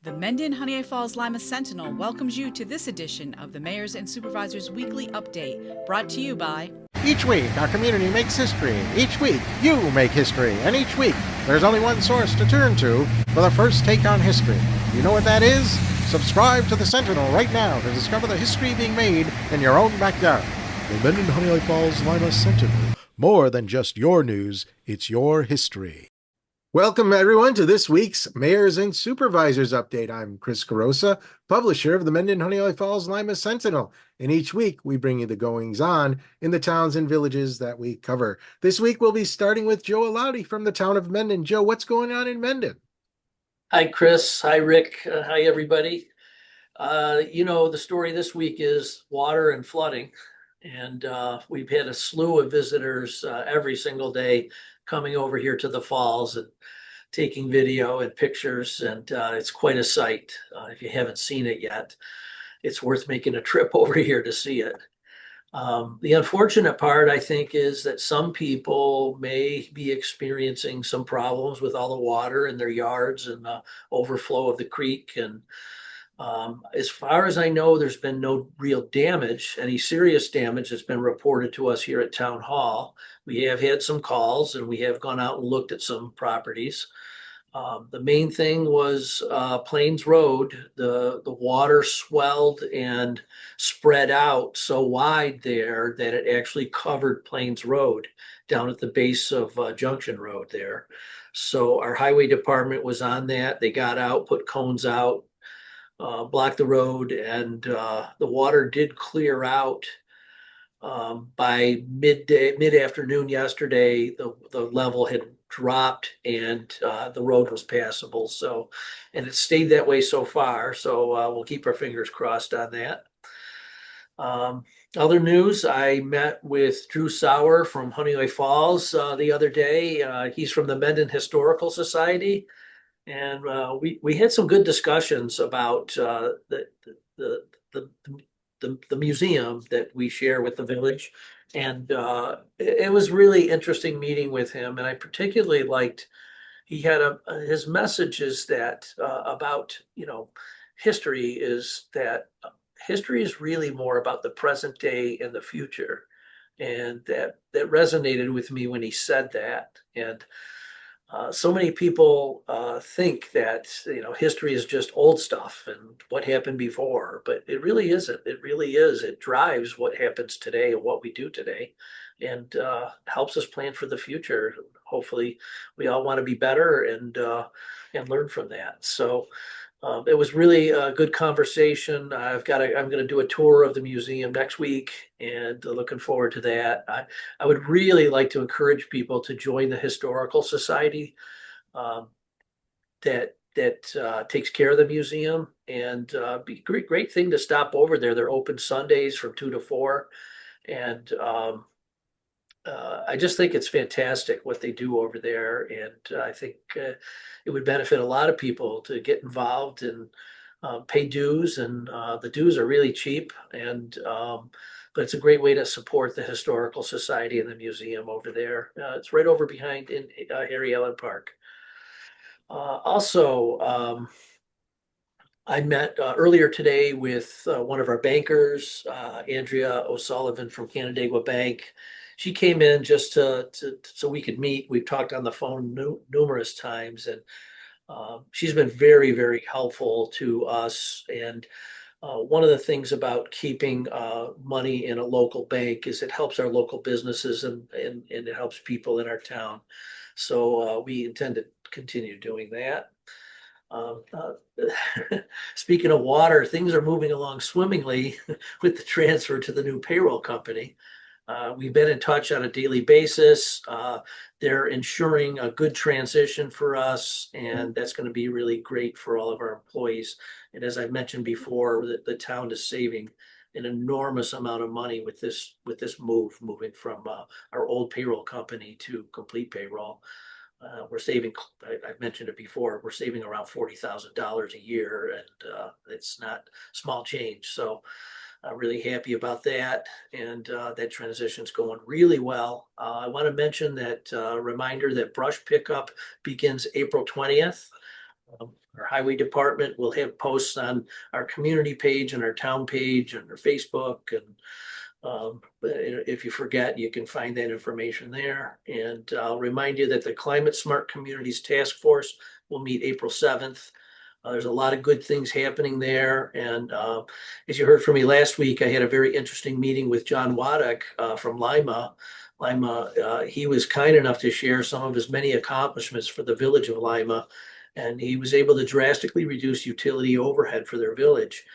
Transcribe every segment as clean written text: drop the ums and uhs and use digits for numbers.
The Mendon-Honeoye Falls-Lima Sentinel welcomes you to this edition of the Mayors and Supervisors Weekly Update, brought to you by... Each week, our community makes history. Each week, you make history. And each week, there's only one source to turn to for the first take on history. You know what that is? Subscribe to the Sentinel right now to discover the history being made in your own backyard. The Mendon-Honeoye Falls-Lima Sentinel. More than just your news, it's your history. Welcome, everyone, to this week's Mayors and Supervisors Update. I'm Chris Carosa, publisher of the Mendon-Honeoye Falls-Lima Sentinel, and each week we bring you the goings-on in the towns and villages that we cover. This week we'll be starting with Joe Alauti from the town of Mendon. Joe, what's going on in Mendon? Hi, Chris. Hi, Rick. Hi, everybody. The story this week is water and flooding, and we've had a slew of visitors every single day coming over here to the falls and taking video and pictures, and it's quite a sight. If you haven't seen it yet, it's worth making a trip over here to see it. The unfortunate part, I think, is that some people may be experiencing some problems with all the water in their yards and the overflow of the creek. And as far as I know, there's been no real damage, any serious damage that's been reported to us here at Town Hall. We have had some calls and we have gone out and looked at some properties. The main thing was Plains Road. The water swelled and spread out so wide there that it actually covered Plains Road down at the base of Junction Road there. So our highway department was on that. They got out, put cones out, blocked the road, and the water did clear out. By mid-afternoon yesterday, the level had dropped and the road was passable. So, and it stayed that way so far. So we'll keep our fingers crossed on that. Other news, I met with Drew Sauer from Honeoye Falls the other day. He's from the Mendon Historical Society. And we had some good discussions about the museum that we share with the village. And it was really interesting meeting with him. And I particularly liked, he had his message is that about, history is that history is really more about the present day and the future. And that resonated with me when he said that. And so many people think that history is just old stuff and what happened before, but it really isn't. It really is. It drives what happens today and what we do today, and helps us plan for the future. Hopefully, we all want to be better and learn from that. So it was really a good conversation. I'm going to do a tour of the museum next week, and looking forward to that. I would really like to encourage people to join the historical society that takes care of the museum, and be great thing to stop over there. They're open Sundays from 2 to 4, and I just think it's fantastic what they do over there, and I think it would benefit a lot of people to get involved and pay dues, and the dues are really cheap, and but it's a great way to support the historical society and the museum over there. It's right over behind in Harry Allen Park. Also, I met earlier today with one of our bankers, Andrea O'Sullivan from Canandaigua Bank. She came in just so we could meet. We've talked on the phone numerous times, and she's been very, very helpful to us. And one of the things about keeping money in a local bank is it helps our local businesses and it helps people in our town. So we intend to continue doing that. Speaking of water, things are moving along swimmingly with the transfer to the new payroll company. We've been in touch on a daily basis. They're ensuring a good transition for us, and that's going to be really great for all of our employees. And as I mentioned before, the town is saving an enormous amount of money with this moving from our old payroll company to complete payroll. We're saving, I've mentioned it before, we're saving around $40,000 a year, and it's not small change. So I'm really happy about that, and that transition's going really well. I want to mention that reminder that brush pickup begins April 20th. Our highway department will have posts on our community page and our town page and our Facebook. And but if you forget, you can find that information there. And I'll remind you that the Climate Smart Communities Task Force will meet April 7th. There's a lot of good things happening there. And as you heard from me last week, I had a very interesting meeting with John Waddick from Lima. He was kind enough to share some of his many accomplishments for the village of Lima. And he was able to drastically reduce utility overhead for their village.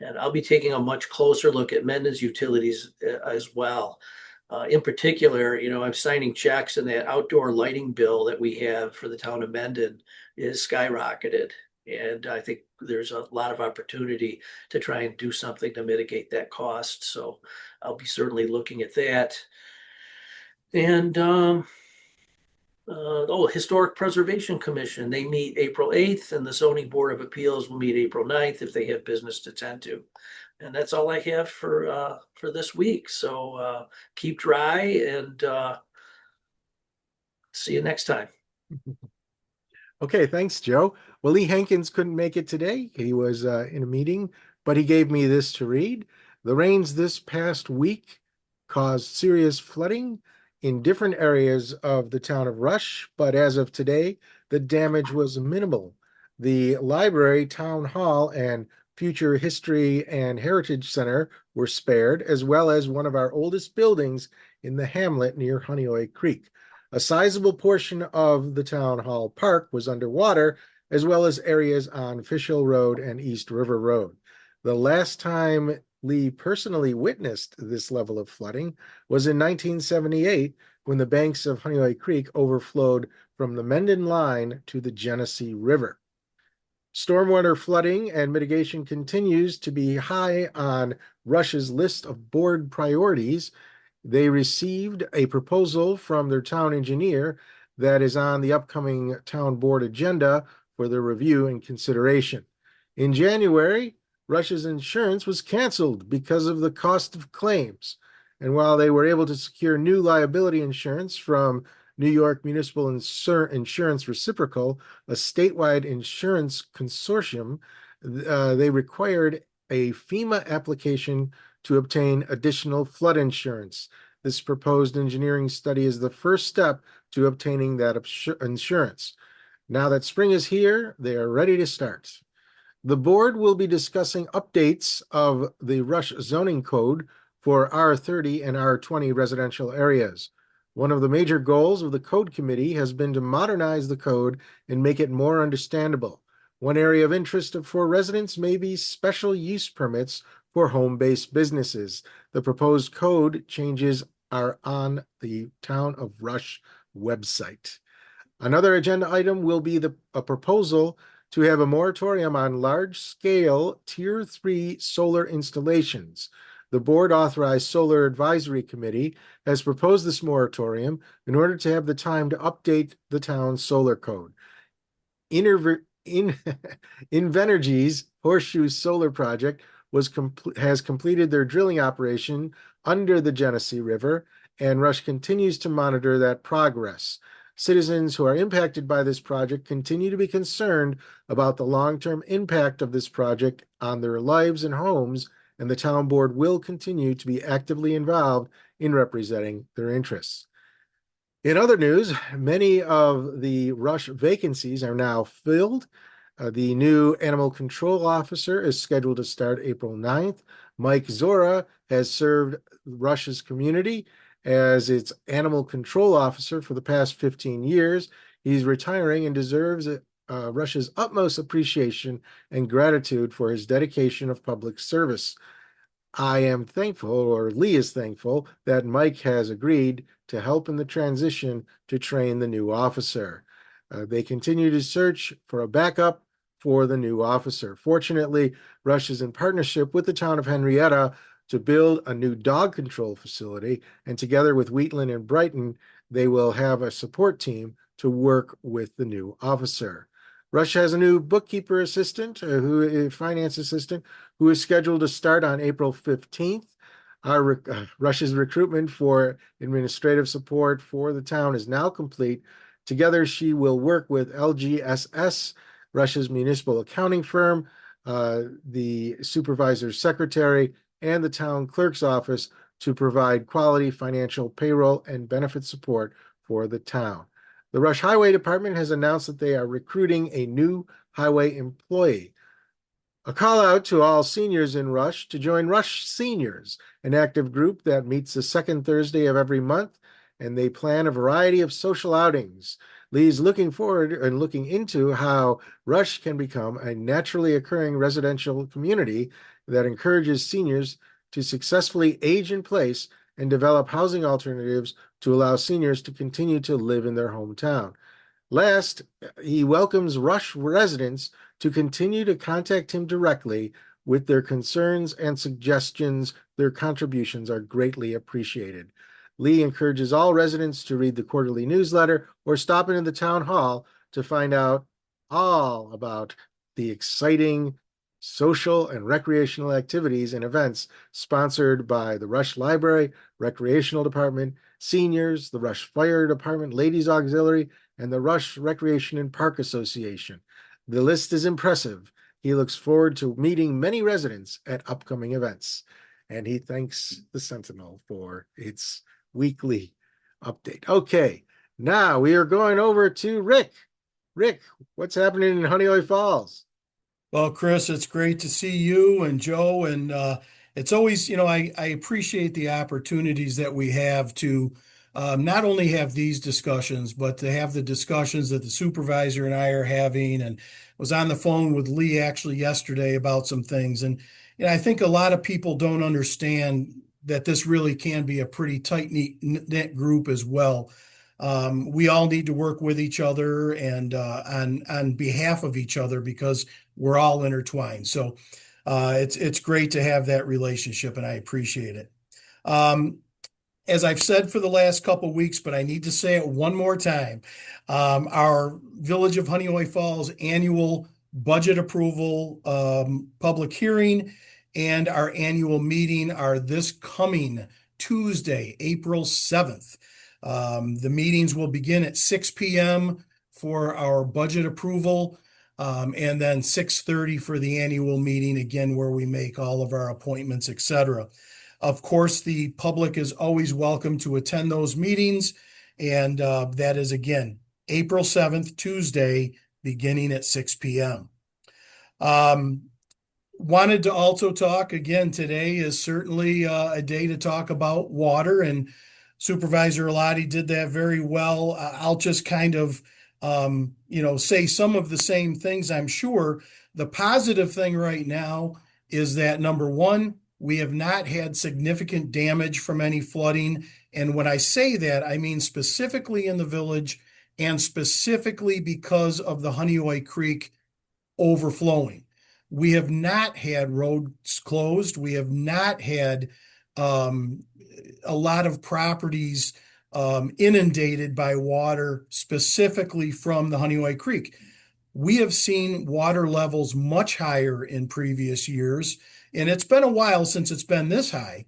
And I'll be taking a much closer look at Mendon's utilities as well. In particular, I'm signing checks, and that outdoor lighting bill that we have for the town of Mendon is skyrocketed. And I think there's a lot of opportunity to try and do something to mitigate that cost. So I'll be certainly looking at that. And Historic Preservation Commission, they meet April 8th, and the Zoning Board of Appeals will meet April 9th if they have business to tend to. And that's all I have for this week. So keep dry, and see you next time. Okay, thanks, Joe. Well, Lee Hankins couldn't make it today. He was in a meeting, but he gave me this to read. The rains this past week caused serious flooding in different areas of the town of Rush, but as of today, the damage was minimal. The library, town hall, and Future History and Heritage Center were spared, as well as one of our oldest buildings in the hamlet near Honeoye Creek. A sizable portion of the town hall park was underwater, as well as areas on Fishhill Road and East River Road. The last time Lee personally witnessed this level of flooding was in 1978, when the banks of Honeoye Creek overflowed from the Mendon line to the Genesee River. Stormwater flooding and mitigation continues to be high on Rush's list of board priorities. They received a proposal from their town engineer that is on the upcoming town board agenda for their review and consideration. In January, Rush's insurance was canceled because of the cost of claims. And while they were able to secure new liability insurance from New York Municipal Insurance Reciprocal, a statewide insurance consortium, they required a FEMA application to obtain additional flood insurance. This proposed engineering study is the first step to obtaining that insurance. Now that spring is here, they are ready to start. The board will be discussing updates of the Rush zoning code for R30 and R20 residential areas. One of the major goals of the Code Committee has been to modernize the code and make it more understandable. One area of interest for residents may be special use permits for home-based businesses. The proposed code changes are on the Town of Rush website. Another agenda item will be a proposal to have a moratorium on large-scale Tier 3 solar installations. The board authorized Solar Advisory Committee has proposed this moratorium in order to have the time to update the town's solar code. Invenergy's Horseshoe Solar Project has completed their drilling operation under the Genesee River, and Rush continues to monitor that progress. Citizens who are impacted by this project continue to be concerned about the long-term impact of this project on their lives and homes, and the town board will continue to be actively involved in representing their interests. In other news, many of the Rush vacancies are now filled. The new animal control officer is scheduled to start April 9th. Mike Zora has served Rush's community as its animal control officer for the past 15 years. He's retiring and deserves Rush's utmost appreciation and gratitude for his dedication of public service. I am thankful, or Lee is thankful, that Mike has agreed to help in the transition to train the new officer. They continue to search for a backup for the new officer. Fortunately, Rush is in partnership with the town of Henrietta to build a new dog control facility, and together with Wheatland and Brighton, they will have a support team to work with the new officer. Rush has a new bookkeeper assistant, finance assistant, who is scheduled to start on April 15th. Rush's recruitment for administrative support for the town is now complete. Together, she will work with LGSS Rush's municipal accounting firm, the supervisor's secretary, and the town clerk's office to provide quality financial payroll and benefit support for the town. The Rush Highway Department has announced that they are recruiting a new highway employee. A call out to all seniors in Rush to join Rush Seniors, an active group that meets the second Thursday of every month, and they plan a variety of social outings. Lee's looking forward and looking into how Rush can become a naturally occurring residential community that encourages seniors to successfully age in place and develop housing alternatives to allow seniors to continue to live in their hometown. Last, he welcomes Rush residents to continue to contact him directly with their concerns and suggestions. Their contributions are greatly appreciated. Lee encourages all residents to read the quarterly newsletter or stop into the town hall to find out all about the exciting social and recreational activities and events sponsored by the Rush Library, Recreational Department, Seniors, the Rush Fire Department, Ladies Auxiliary, and the Rush Recreation and Park Association. The list is impressive. He looks forward to meeting many residents at upcoming events, and he thanks the Sentinel for its weekly update. Okay, now we are going over to Rick. Rick, what's happening in Honeoye Falls? Well, Chris, it's great to see you and Joe. And it's always, I appreciate the opportunities that we have to not only have these discussions, but to have the discussions that the supervisor and I are having. And was on the phone with Lee actually yesterday about some things. And I think a lot of people don't understand that this really can be a pretty tight-knit group as well. We all need to work with each other and on behalf of each other because we're all intertwined. So it's great to have that relationship, and I appreciate it. As I've said for the last couple of weeks, but I need to say it one more time, our Village of Honeoye Falls annual budget approval public hearing and our annual meeting are this coming Tuesday, April 7th. The meetings will begin at 6 p.m. for our budget approval, and then 6:30 for the annual meeting, again, where we make all of our appointments, etc. Of course, the public is always welcome to attend those meetings, and that is, again, April 7th, Tuesday, beginning at 6 p.m. Wanted to also talk again. Today is certainly a day to talk about water, and Supervisor Elati did that very well. I'll just kind of, say some of the same things. I'm sure the positive thing right now is that number one, we have not had significant damage from any flooding. And when I say that, I mean specifically in the village and specifically because of the Honeoye Creek overflowing. We have not had roads closed. We have not had a lot of properties inundated by water, specifically from the Honeoye Creek. We have seen water levels much higher in previous years, and it's been a while since it's been this high.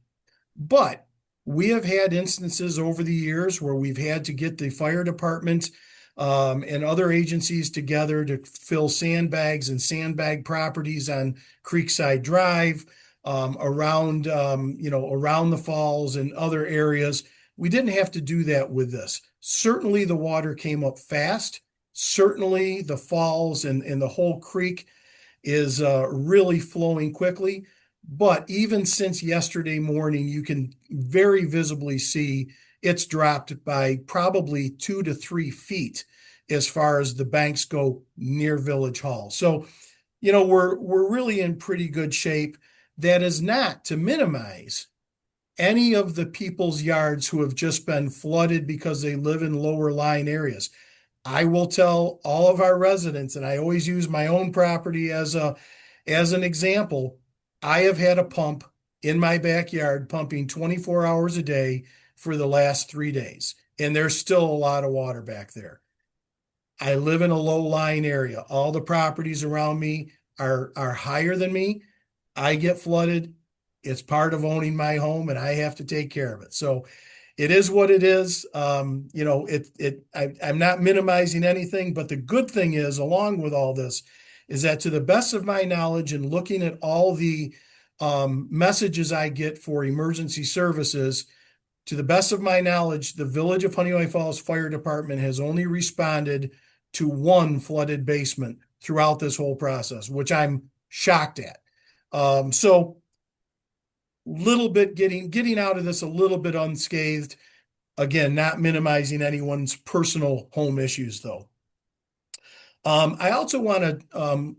But we have had instances over the years where we've had to get the fire department and other agencies together to fill sandbags and sandbag properties on Creekside Drive, around the falls and other areas. We didn't have to do that with this. Certainly the water came up fast. Certainly the falls and the whole creek is really flowing quickly. But even since yesterday morning, you can very visibly see it's dropped by probably 2 to 3 feet as far as the banks go near Village Hall. So, we're really in pretty good shape. That is not to minimize any of the people's yards who have just been flooded because they live in lower lying areas. I will tell all of our residents, and I always use my own property as an example. I have had a pump in my backyard pumping 24 hours a day for the last 3 days, and there's still a lot of water back there. I live in a low-lying area. All the properties around me are higher than me. I get flooded. It's part of owning my home, and I have to take care of it. So it is what it is. I'm not minimizing anything, but the good thing is, along with all this, is that to the best of my knowledge and looking at all the messages I get for emergency services, to the best of my knowledge, the Village of Honeoye Falls Fire Department has only responded to one flooded basement throughout this whole process, which I'm shocked at. So little bit getting out of this a little bit unscathed. Again, not minimizing anyone's personal home issues, though. I also want to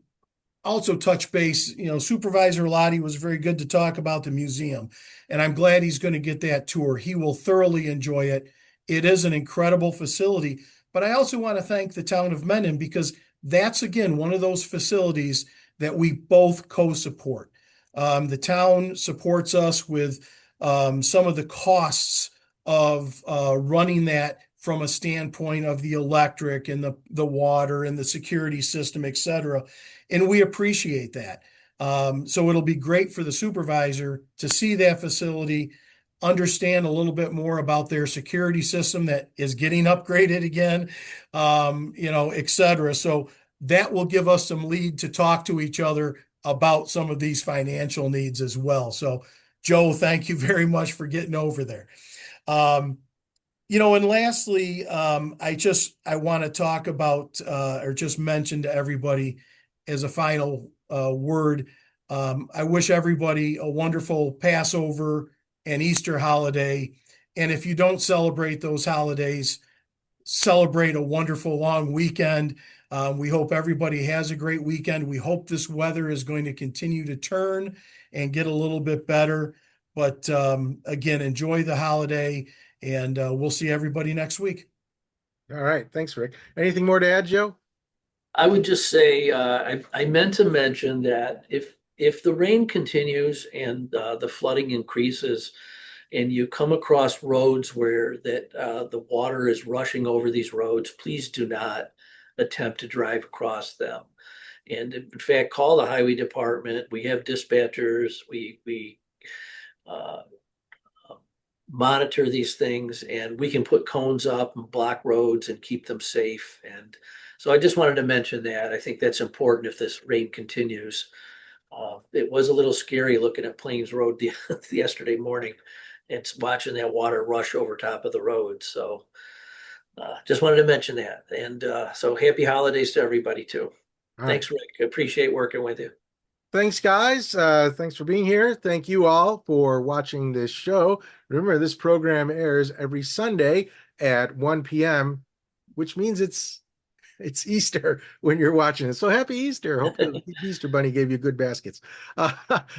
also touch base. Supervisor Lottie was very good to talk about the museum, and I'm glad he's going to get that tour. He will thoroughly enjoy it. It is an incredible facility, but I also want to thank the town of Mendon, because that's, again, one of those facilities that we both co-support. The town supports us with some of the costs of running that from a standpoint of the electric and the water and the security system, et cetera. And we appreciate that. So it'll be great for the supervisor to see that facility, understand a little bit more about their security system that is getting upgraded again, et cetera. So that will give us some lead to talk to each other about some of these financial needs as well. So, Joe, thank you very much for getting over there. And lastly, I want to talk about or just mention to everybody as a final word. I wish everybody a wonderful Passover and Easter holiday. And if you don't celebrate those holidays, celebrate a wonderful long weekend. We hope everybody has a great weekend. We hope this weather is going to continue to turn and get a little bit better. But again, enjoy the holiday, and we'll see everybody next week. All right. Thanks, Rick. Anything more to add, Joe? I would just say, I meant to mention that if the rain continues and the flooding increases, and you come across roads where the water is rushing over these roads, please do not attempt to drive across them. And in fact, call the highway department. We have dispatchers. We monitor these things, and we can put cones up and block roads and keep them safe. And so I just wanted to mention that. I think that's important if this rain continues. It was a little scary looking at Plains Road yesterday morning. It's watching that water rush over top of the road. So just wanted to mention that. And so happy holidays to everybody too. All Thanks, right. Rick. Appreciate working with you. Thanks, guys. Thanks for being here. Thank you all for watching this show. Remember, this program airs every Sunday at 1 p.m., which means it's Easter when you're watching it. So happy Easter. Hope the Easter Bunny gave you good baskets.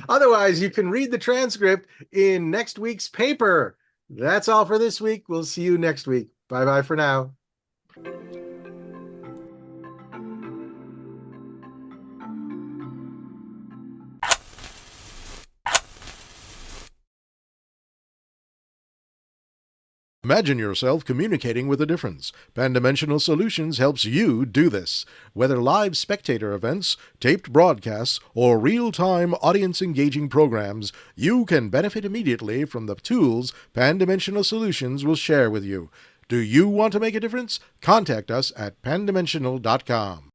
Otherwise, you can read the transcript in next week's paper. That's all for this week. We'll see you next week. Bye-bye for now. Imagine yourself communicating with a difference. Pan-Dimensional Solutions helps you do this. Whether live spectator events, taped broadcasts, or real-time audience-engaging programs, you can benefit immediately from the tools Pan-Dimensional Solutions will share with you. Do you want to make a difference? Contact us at pandimensional.com.